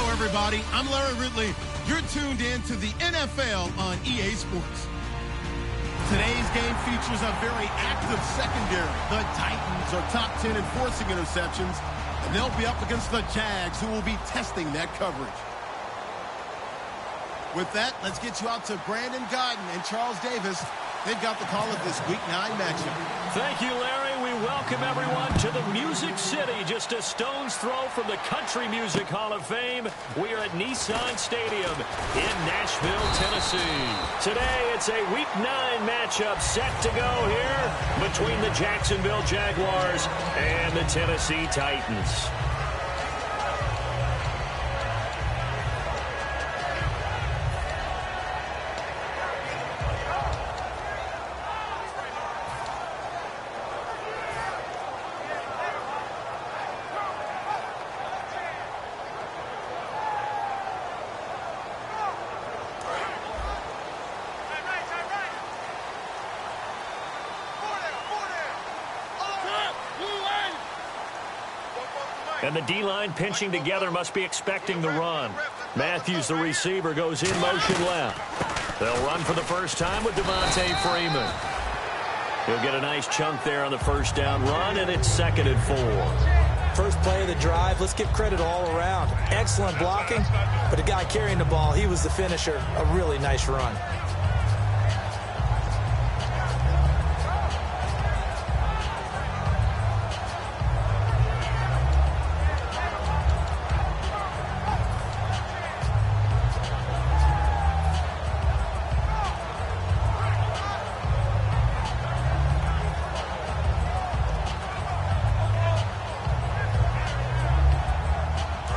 Everybody, I'm Larry Ridley. You're tuned in to the NFL on EA Sports. Today's game features a very active secondary. The Titans are top 10 in forcing interceptions, and they'll be up against the Jags, who will be testing that coverage. With that, let's get you out to Brandon Godden and Charles Davis. They've got the call of this Week 9 matchup. Thank you, Larry. We welcome everyone to the Music City, just a stone's throw from the Country Music Hall of Fame. We are at Nissan Stadium in Nashville, Tennessee. Today, it's a Week 9 matchup set to go here between the Jacksonville Jaguars and the Tennessee Titans. And the D-line pinching together must be expecting the run. Matthews, the receiver, goes in motion left. They'll run for the first time with Devontae Freeman. He'll get a nice chunk there on the first down run, and it's 2nd and 4. First play of the drive, let's give credit all around. Excellent blocking, but the guy carrying the ball, he was the finisher. A really nice run.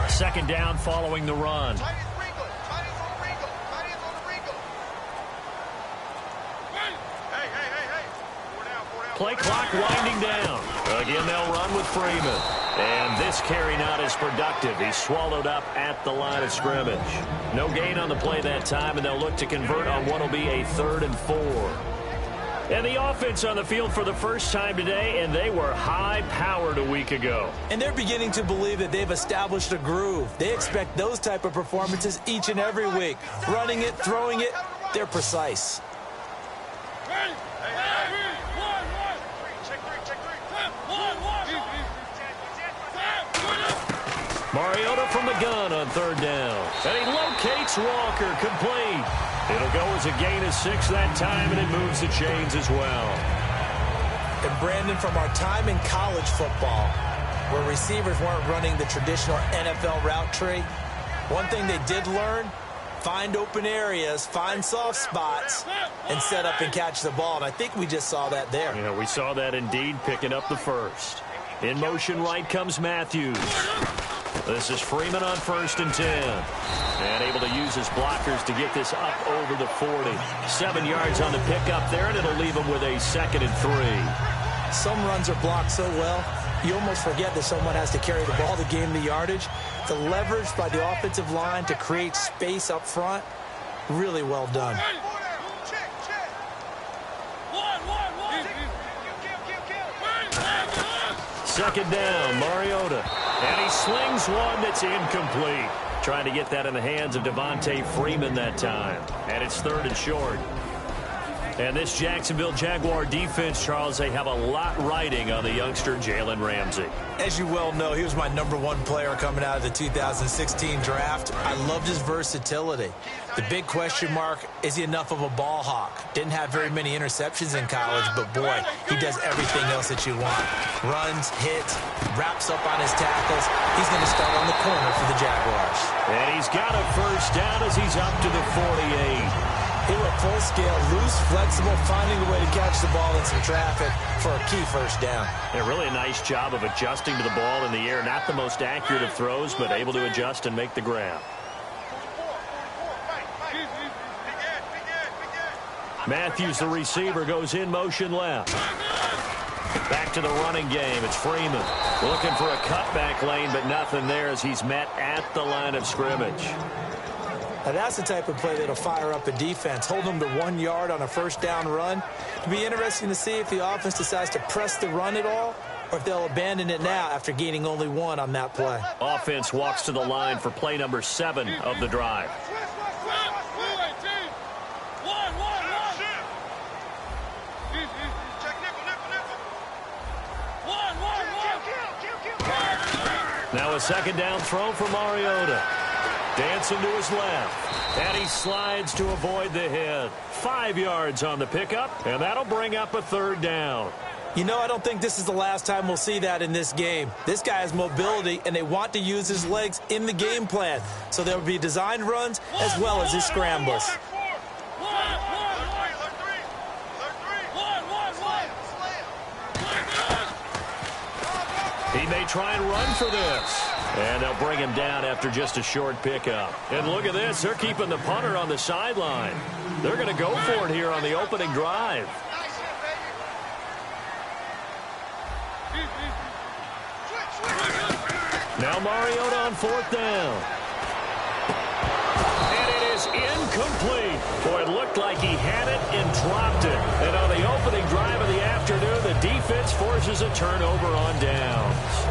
Second down following the run. Play clock winding down. Again, they'll run with Freeman. And this carry not as productive. He's swallowed up at the line of scrimmage. No gain on the play that time, and they'll look to convert on what will be a 3rd and 4. And the offense on the field for the first time today, and they were high-powered a week ago. And they're beginning to believe that they've established a groove. They expect those type of performances each and every week. Running it, throwing it, they're precise. Mariota from the gun on 3rd down. And he locates Walker, complete. It'll go as a gain of 6 that time, and it moves the chains as well. And Brandon, from our time in college football, where receivers weren't running the traditional NFL route tree, one thing they did learn, find open areas, find soft spots, and set up and catch the ball. And I think we just saw that there. Yeah, we saw that indeed, picking up the first. In motion right comes Matthews. This is Freeman on 1st and 10. And able to use his blockers to get this up over the 40. 7 yards on the pickup there, and it'll leave him with a 2nd and 3. Some runs are blocked so well, you almost forget that someone has to carry the ball to gain the yardage. The leverage by the offensive line to create space up front, really well done. Second down, Mariota. And he slings one that's incomplete. Trying to get that in the hands of Devontae Freeman that time. And it's 3rd and short. And this Jacksonville Jaguar defense, Charles, they have a lot riding on the youngster Jalen Ramsey. As you well know, he was my #1 player coming out of the 2016 draft. I loved his versatility. The big question mark, is he enough of a ball hawk? Didn't have very many interceptions in college, but boy, he does everything else that you want. Runs, hits, wraps up on his tackles. He's going to start on the corner for the Jaguars. And he's got a first down as he's up to the 48. They were full scale, loose, flexible, finding a way to catch the ball in some traffic for a key first down. Yeah, really a nice job of adjusting to the ball in the air. Not the most accurate of throws, but able to adjust and make the grab. Matthews, the receiver, goes in motion left. Back to the running game. It's Freeman looking for a cutback lane, but nothing there as he's met at the line of scrimmage. Now that's the type of play that'll fire up a defense. Hold them to 1 yard on a first down run. It'll be interesting to see if the offense decides to press the run at all, or if they'll abandon it now after gaining only 1 on that play. Offense walks to the line for play number 7 of the drive. Now a second down throw for Mariota. Dancing to his left. And he slides to avoid the hit. 5 yards on the pickup, and that'll bring up a third down. You know, I don't think this is the last time we'll see that in this game. This guy has mobility, and they want to use his legs in the game plan. So there will be designed runs as well as his scrambles. He may try and run for this. And they'll bring him down after just a short pickup. And look at this. They're keeping the punter on the sideline. They're going to go for it here on the opening drive. Now Mariota on fourth down. And it is incomplete. Boy, it looked like he had it and dropped it. And on the opening drive of the afternoon, the defense forces a turnover on downs.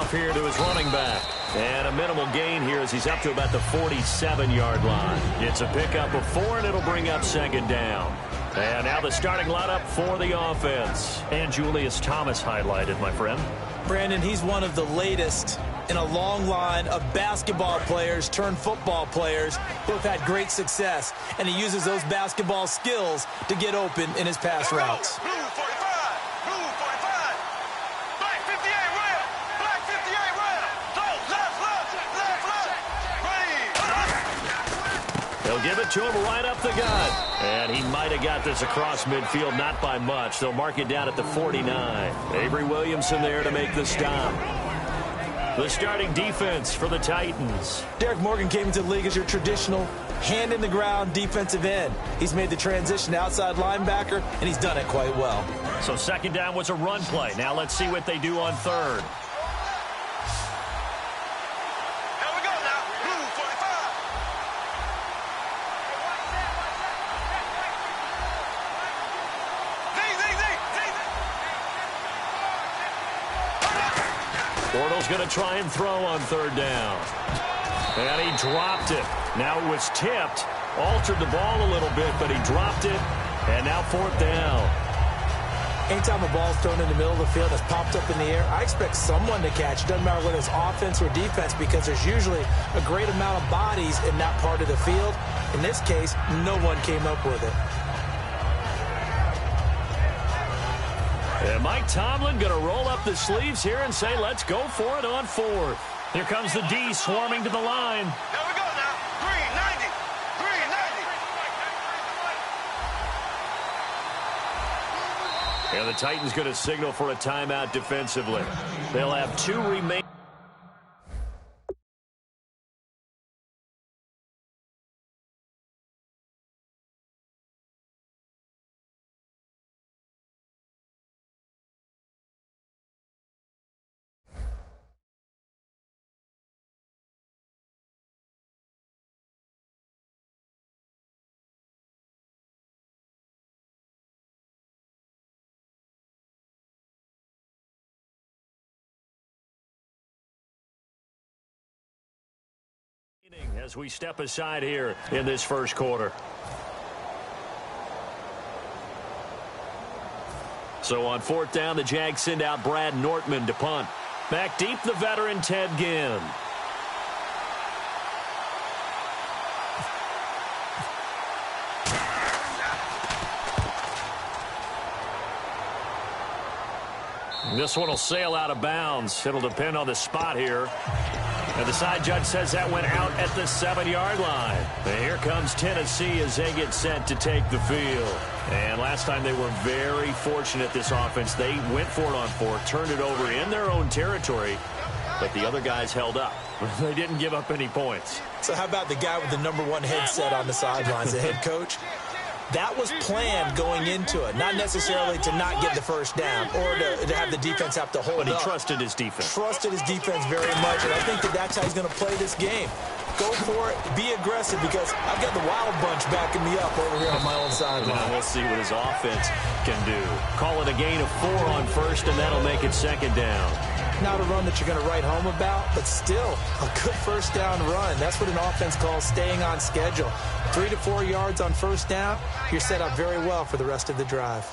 Here to his running back. And a minimal gain here as he's up to about the 47-yard line. It's a pickup of 4, and it'll bring up second down. And now the starting lineup for the offense. And Julius Thomas highlighted, my friend. Brandon, he's one of the latest in a long line of basketball players turned football players who have had great success. And he uses those basketball skills to get open in his pass routes. They'll give it to him right up the gut. And he might have got this across midfield, not by much. They'll mark it down at the 49. Avery Williamson there to make the stop. The starting defense for the Titans. Derek Morgan came into the league as your traditional hand-in-the-ground defensive end. He's made the transition to outside linebacker, and he's done it quite well. So second down was a run play. Now let's see what they do on third. Bortles going to try and throw on third down. And he dropped it. Now it was tipped. Altered the ball a little bit, but he dropped it. And now fourth down. Anytime a ball's thrown in the middle of the field that's popped up in the air, I expect someone to catch. Doesn't matter whether it's offense or defense, because there's usually a great amount of bodies in that part of the field. In this case, no one came up with it. And Mike Tomlin going to roll up the sleeves here and say, let's go for it on fourth. Here comes the D swarming to the line. There we go now. 390. 390. And the Titans going to signal for a timeout defensively. They'll have 2 remaining. As we step aside here in this first quarter. So on fourth down, the Jags send out Brad Nortman to punt. Back deep, the veteran Ted Ginn. This one will sail out of bounds. It'll depend on the spot here. And the side judge says that went out at the 7-yard line. And here comes Tennessee as they get set to take the field. And last time they were very fortunate, this offense. They went for it on fourth, turned it over in their own territory. but the other guys held up. They didn't give up any points. So how about the guy with the #1 headset on the sidelines, the head coach? That was planned going into it, not necessarily to not get the first down or to have the defense have to hold up. But he trusted his defense. Trusted his defense very much, and I think that's how he's going to play this game. Go for it, be aggressive, because I've got the wild bunch backing me up over here on my own sideline. Now we'll see what his offense can do. Call it a gain of 4 on first, and that'll make it 2nd down. Not a run that you're going to write home about, but still a good first down run. That's what an offense calls staying on schedule. 3 to 4 yards on first down, you're set up very well for the rest of the drive.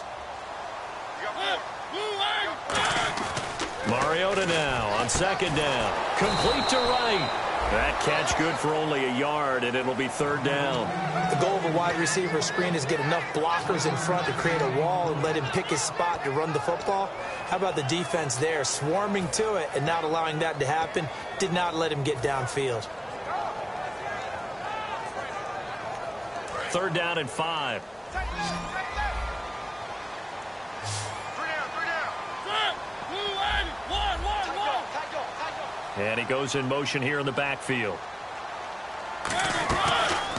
Mariota now on 2nd down. Complete to right. That catch good for only a yard, and it'll be 3rd down. The goal of a wide receiver screen is get enough blockers in front to create a wall and let him pick his spot to run the football. How about the defense there, swarming to it and not allowing that to happen? Did not let him get downfield. 3rd down and 5. And he goes in motion here in the backfield.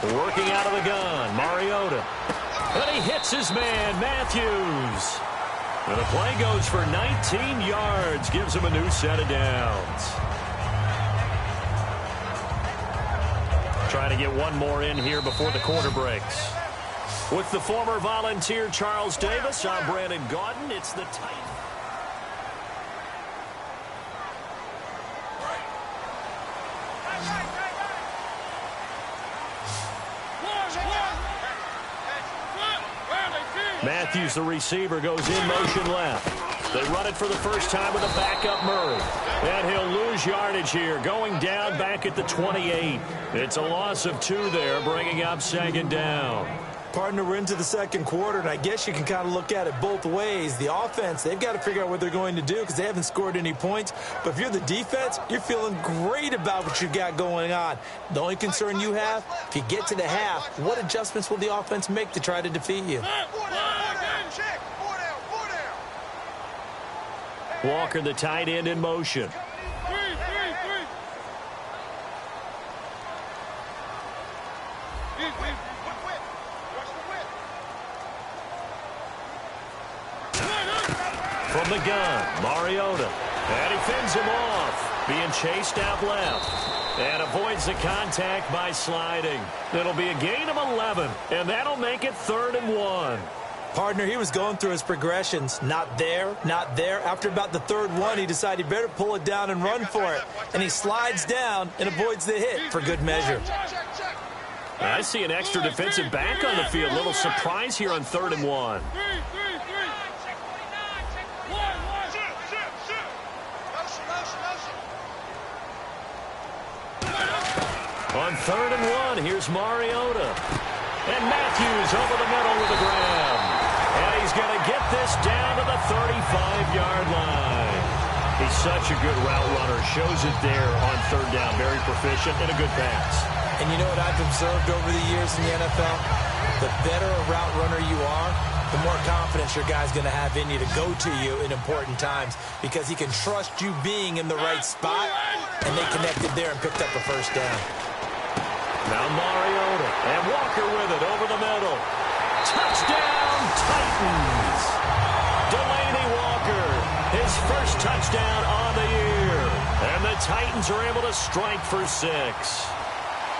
Working out of the gun, Mariota. And he hits his man, Matthews. And the play goes for 19 yards, gives him a new set of downs. Trying to get one more in here before the quarter breaks. With the former Volunteer Charles Davis, I'm Brandon Gaudin. It's the Titans. Matthews, the receiver, goes in motion left. They run it for the first time with a backup Murray. And he'll lose yardage here, going down back at the 28. It's a loss of 2 there, bringing up 2nd down. Partner, we're into the 2nd quarter, and I guess you can kind of look at it both ways. The offense, they've got to figure out what they're going to do because they haven't scored any points. But if you're the defense, you're feeling great about what you got going on. The only concern you have, if you get to the half, what adjustments will the offense make to try to defeat you? Walker, the tight end, in motion. From the gun, Mariota. And he fends him off. Being chased out left. And avoids the contact by sliding. It'll be a gain of 11. And that'll make it 3rd and 1. Partner, he was going through his progressions. Not there, not there. After about the 3rd one, he decided he better pull it down and run for it. And he slides down and avoids the hit for good measure. I see an extra defensive back on the field. Little surprise here on 3rd and 1. On 3rd and 1, here's Mariota. And Matthews over the middle with a grab. And he's going to get this down to the 35-yard line. He's such a good route runner. Shows it there on 3rd down. Very proficient and a good pass. And you know what I've observed over the years in the NFL? The better a route runner you are, the more confidence your guy's going to have in you to go to you in important times because he can trust you being in the right spot, and they connected there and picked up a first down. Now Mariota and Walker with it over the middle. Touchdown, Titans. Delaney Walker, his first touchdown on the year. And the Titans are able to strike for 6.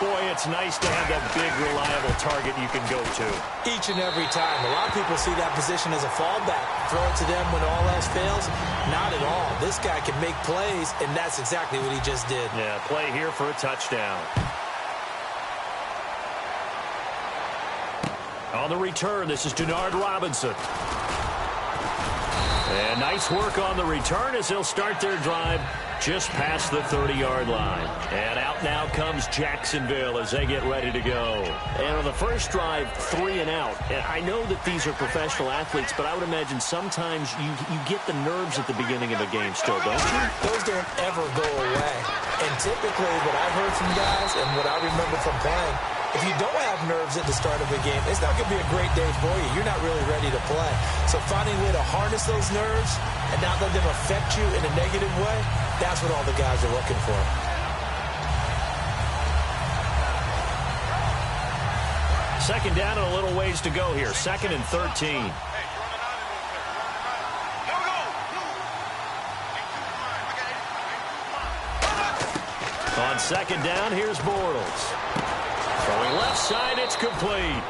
Boy, it's nice to have that big, reliable target you can go to. Each and every time. A lot of people see that position as a fallback. Throw it to them when all else fails. Not at all. This guy can make plays, and that's exactly what he just did. Yeah, play here for a touchdown. On the return, this is Denard Robinson. And nice work on the return as they'll start their drive just past the 30-yard line. And out now comes Jacksonville as they get ready to go. And on the first drive, 3 and out. And I know that these are professional athletes, but I would imagine sometimes you get the nerves at the beginning of a game still, don't you? Those don't ever go away. And typically what I've heard from guys and what I remember from playing, If you don't have nerves at the start of a game, it's not going to be a great day for you. You're not really ready to play. So finding a way to harness those nerves and not let them affect you in a negative way, that's what all the guys are looking for. Second down and a little ways to go here. 2nd and 13. On second down, here's Bortles. Throwing left side, it's complete.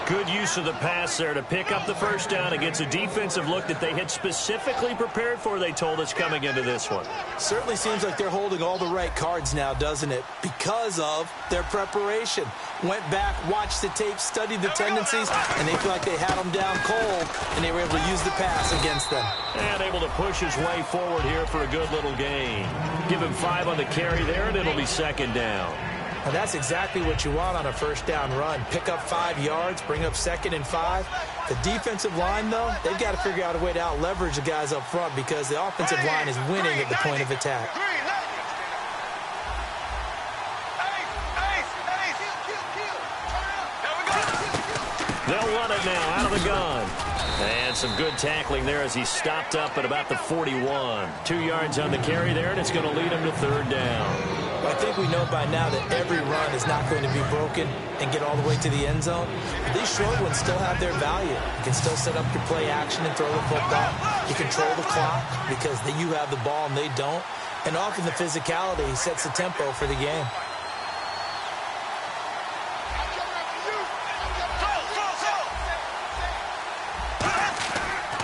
Good use of the pass there to pick up the first down against a defensive look that they had specifically prepared for, they told us, coming into this one. Certainly seems like they're holding all the right cards now, doesn't it? Because of their preparation. Went back, watched the tape, studied the tendencies, and they feel like they had them down cold, and they were able to use the pass against them. And able to push his way forward here for a good little gain. Give him 5 on the carry there, and it'll be second down. And that's exactly what you want on a first down run. Pick up 5 yards, bring up 2nd and 5. The defensive line, though, they've got to figure out a way to out-leverage the guys up front because the offensive line is winning at the point of attack. They'll run it now out of the gun. And some good tackling there as he stopped up at about the 41. 2 yards on the carry there, and it's going to lead him to third down. Well, I think we know by now that every run is not going to be broken and get all the way to the end zone. But these short ones still have their value. You can still set up your play action and throw the football. You control the clock because you have the ball and they don't. And often the physicality sets the tempo for the game.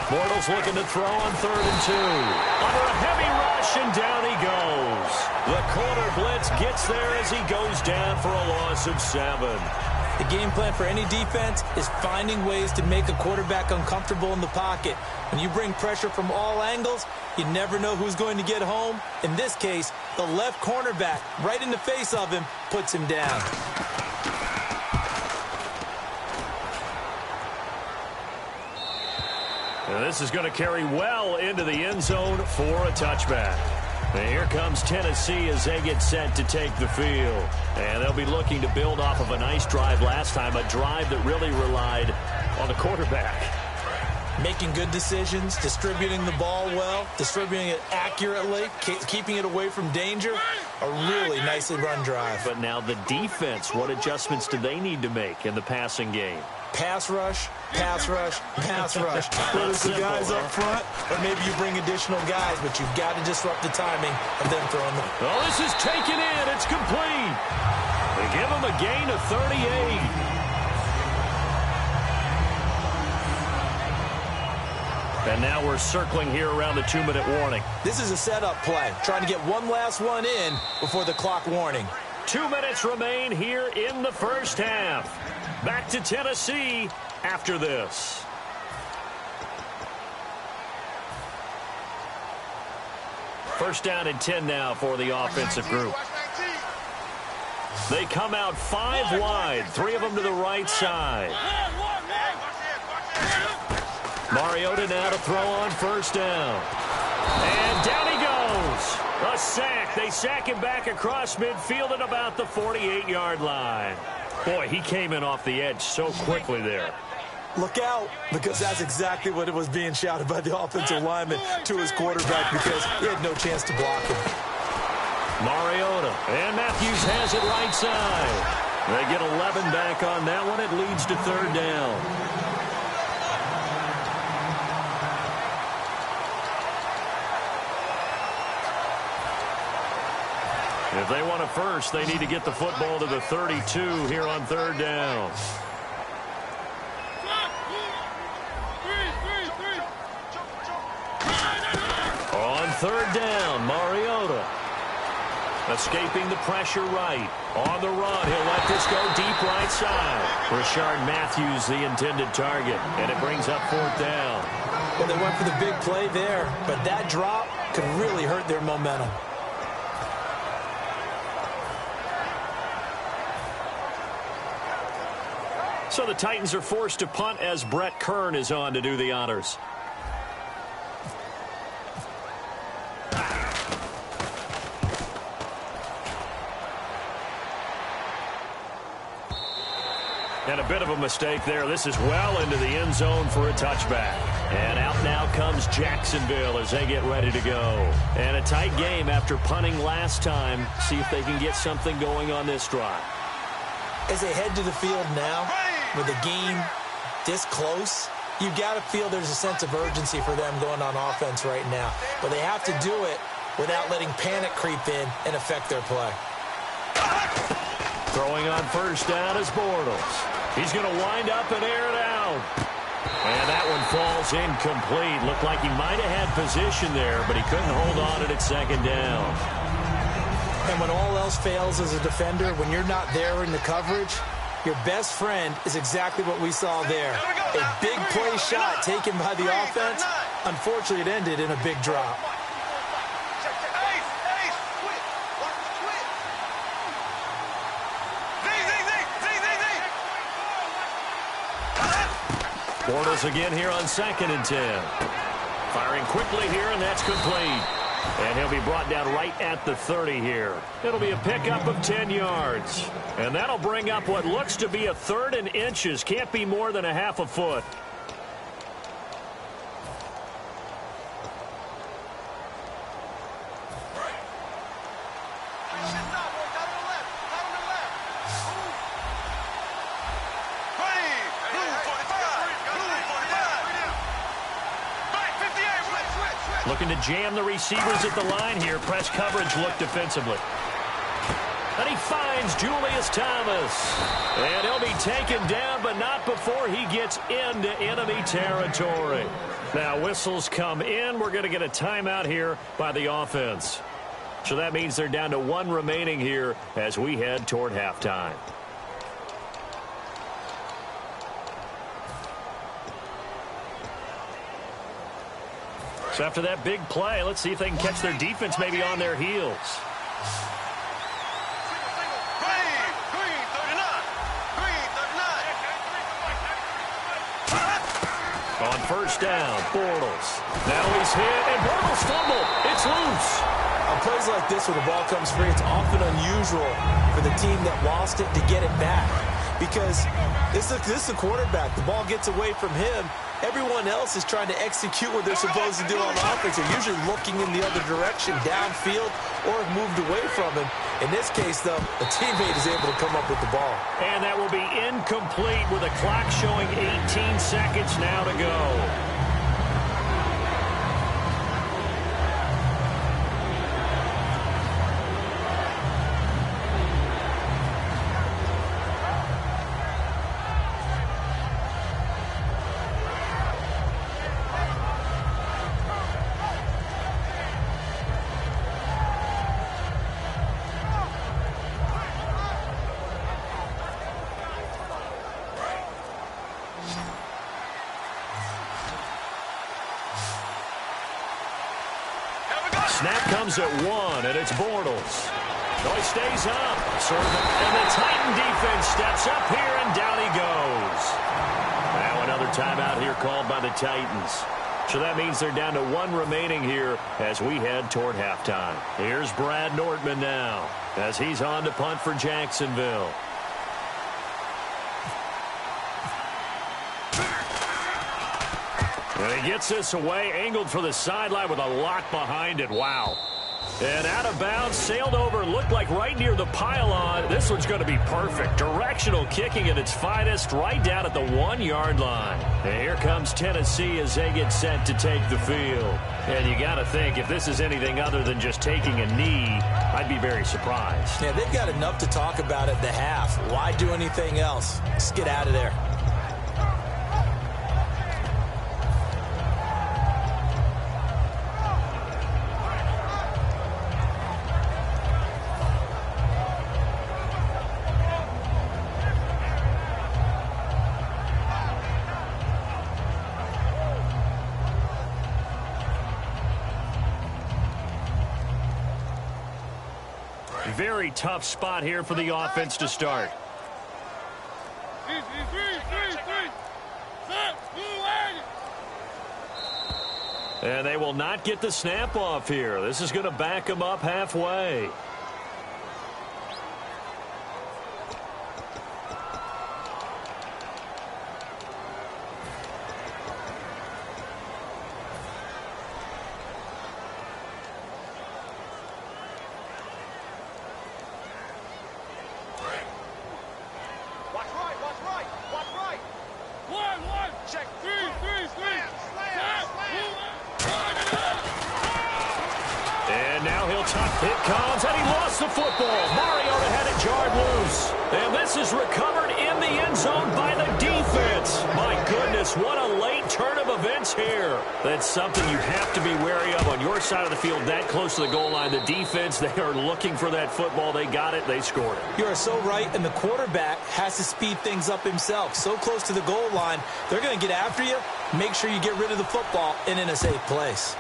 Bortles looking to throw on 3rd and 2. Under a heavy rush, and down he goes. The corner blitz gets there as he goes down for a loss of 7. The game plan for any defense is finding ways to make a quarterback uncomfortable in the pocket. When you bring pressure from all angles, you never know who's going to get home. In this case, the left cornerback, right in the face of him, puts him down. And this is going to carry well into the end zone for a touchback. And here comes Tennessee as they get set to take the field. And they'll be looking to build off of a nice drive last time, a drive that really relied on the quarterback. Making good decisions, distributing the ball well, distributing it accurately, keeping it away from danger. A really nicely run drive. But now the defense, what adjustments do they need to make in the passing game? Pass rush, pass rush, pass rush. Whether it's the guys up front or maybe you bring additional guys, but you've got to disrupt the timing of them throwing the... Oh, this is taken in. It's complete. They give him a gain of 38. And now we're circling here around the 2-minute warning. This is a setup play, trying to get one last one in before the clock warning. 2 minutes remain here in the first half. Back to Tennessee after this. First down and 10 now for the offensive group. They come out 5 wide, 3 of them to the right side. Mariota now to throw on first down. And down he goes. A sack. They sack him back across midfield at about the 48-yard line. Boy, he came in off the edge so quickly there. Look out, because that's exactly what it was being shouted by the offensive lineman to his quarterback because he had no chance to block him. Mariota, and Matthews has it right side. They get 11 back on that one. It leads to third down. If they want a first, they need to get the football to the 32 here on third down. On third down, Mariota. Escaping the pressure right. On the run, he'll let this go deep right side. Rashard Matthews, the intended target, and it brings up fourth down. Well, they went for the big play there, but that drop could really hurt their momentum. So the Titans are forced to punt as Brett Kern is on to do the honors. And a bit of a mistake there. This is well into the end zone for a touchback. And out now comes Jacksonville as they get ready to go. And a tight game after punting last time. See if they can get something going on this drive. As they head to the field now, with the game this close, you've got to feel there's a sense of urgency for them going on offense right now. But they have to do it without letting panic creep in and affect their play. Throwing on first down is Bortles. He's going to wind up and air it out. And that one falls incomplete. Looked like he might have had position there, but he couldn't hold on at second down. And when all else fails as a defender, when you're not there in the coverage, your best friend is exactly what we saw there. A big play shot taken by the offense. Unfortunately, it ended in a big drop. Bortles again here on 2nd and 10. Firing quickly here, and that's complete. And he'll be brought down right at the 30 here. It'll be a pickup of 10 yards. And that'll bring up what looks to be a 3rd and inches. Can't be more than a half a foot. Looking to jam the receivers at the line here. Press coverage look defensively. And he finds Julius Thomas. And he'll be taken down, but not before he gets into enemy territory. Now whistles come in. We're going to get a timeout here by the offense. So that means they're down to 1 remaining here as we head toward halftime. So after that big play, let's see if they can catch their defense maybe on their heels. On first down, Bortles. Now he's hit, and Bortles fumbled. It's loose. On plays like this where the ball comes free, it's often unusual for the team that lost it to get it back. Because this is the quarterback. The ball gets away from him. Everyone else is trying to execute what they're supposed to do on offense. They're usually looking in the other direction, downfield, or have moved away from him. In this case, though, a teammate is able to come up with the ball. And that will be incomplete with a clock showing 18 seconds now to go. Snap comes at 1, and it's Bortles. So he stays up. And the Titan defense steps up here, and down he goes. Now another timeout here called by the Titans. So that means they're down to 1 remaining here as we head toward halftime. Here's Brad Nortman now as he's on to punt for Jacksonville. And he gets this away, angled for the sideline with a lot behind it. Wow. And out of bounds, sailed over, looked like right near the pylon. This one's going to be perfect. Directional kicking at its finest, right down at the 1-yard line. And here comes Tennessee as they get set to take the field. And you got to think, if this is anything other than just taking a knee, I'd be very surprised. Yeah, they've got enough to talk about at the half. Why do anything else? Let's get out of there. Very tough spot here for the offense to start. And they will not get the snap off here. This is going to back them up halfway. Check. And now he'll tuck. It comes, and he lost the football. Mariota had it jarred loose. And this is recovered in the end zone by the defense. My goodness, what a late turn of events here. That's something you have to be wary of on your side of the field, that close to the goal line. The defense, they are looking for that football. They got it. They scored it. You are so right, and the quarterback has to speed things up himself. So close to the goal line, they're going to get after you. Make sure you get rid of the football and in a safe place.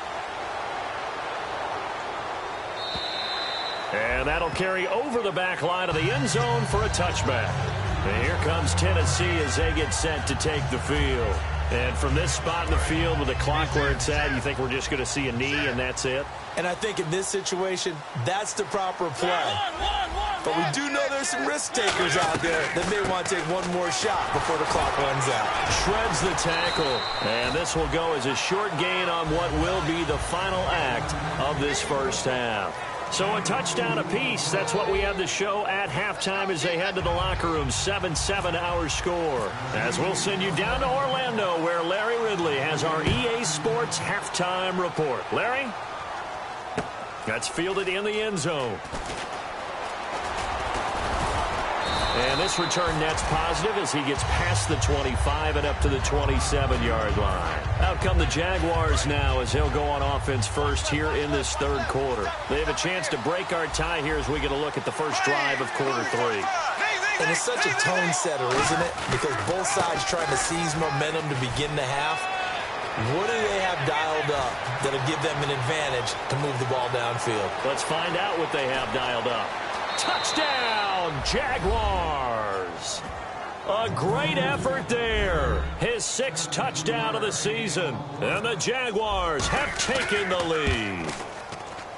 And that'll carry over the back line of the end zone for a touchback. And here comes Tennessee as they get set to take the field. And from this spot in the field with the clock where it's at, you think we're just going to see a knee and that's it? And I think in this situation, that's the proper play. But we do know there's some risk takers out there that may want to take one more shot before the clock runs out. Shreds the tackle. And this will go as a short gain on what will be the final act of this first half. So a touchdown apiece. That's what we have to show at halftime as they head to the locker room. 7-7 our score. As we'll send you down to Orlando where Larry Ridley has our EA Sports halftime report. Larry? That's fielded in the end zone. And this return net's positive as he gets past the 25 and up to the 27-yard line. Out come the Jaguars now as he'll go on offense first here in this third quarter. They have a chance to break our tie here as we get a look at the first drive of quarter three. And it's such a tone setter, isn't it? Because both sides trying to seize momentum to begin the half. What do they have dialed up that'll give them an advantage to move the ball downfield? Let's find out what they have dialed up. Touchdown, Jaguars. A great effort there. His sixth touchdown of the season. And the Jaguars have taken the lead.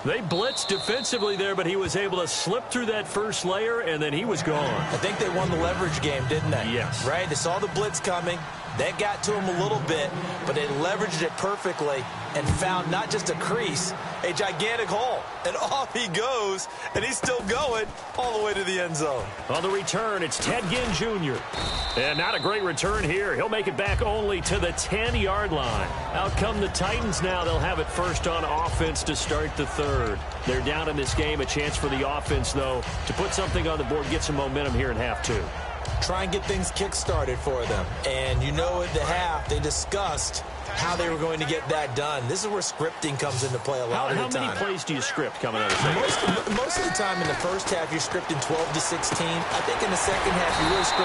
They blitzed defensively there, but he was able to slip through that first layer, and then he was gone. I think they won the leverage game, didn't they? Yes. Right? They saw the blitz coming. That got to him a little bit, but they leveraged it perfectly and found not just a crease, a gigantic hole. And off he goes, and he's still going all the way to the end zone. On the return, it's Ted Ginn Jr. And not a great return here. He'll make it back only to the 10-yard line. Out come the Titans now. They'll have it first on offense to start the third. They're down in this game. A chance for the offense, though, to put something on the board, get some momentum here in half two. Try and get things kick-started for them. And you know at the half, they discussed how they were going to get that done. This is where scripting comes into play a lot of the time. How many plays do you script coming out of the second? Most of the time in the first half, you're scripting 12 to 16. I think in the second half, you really script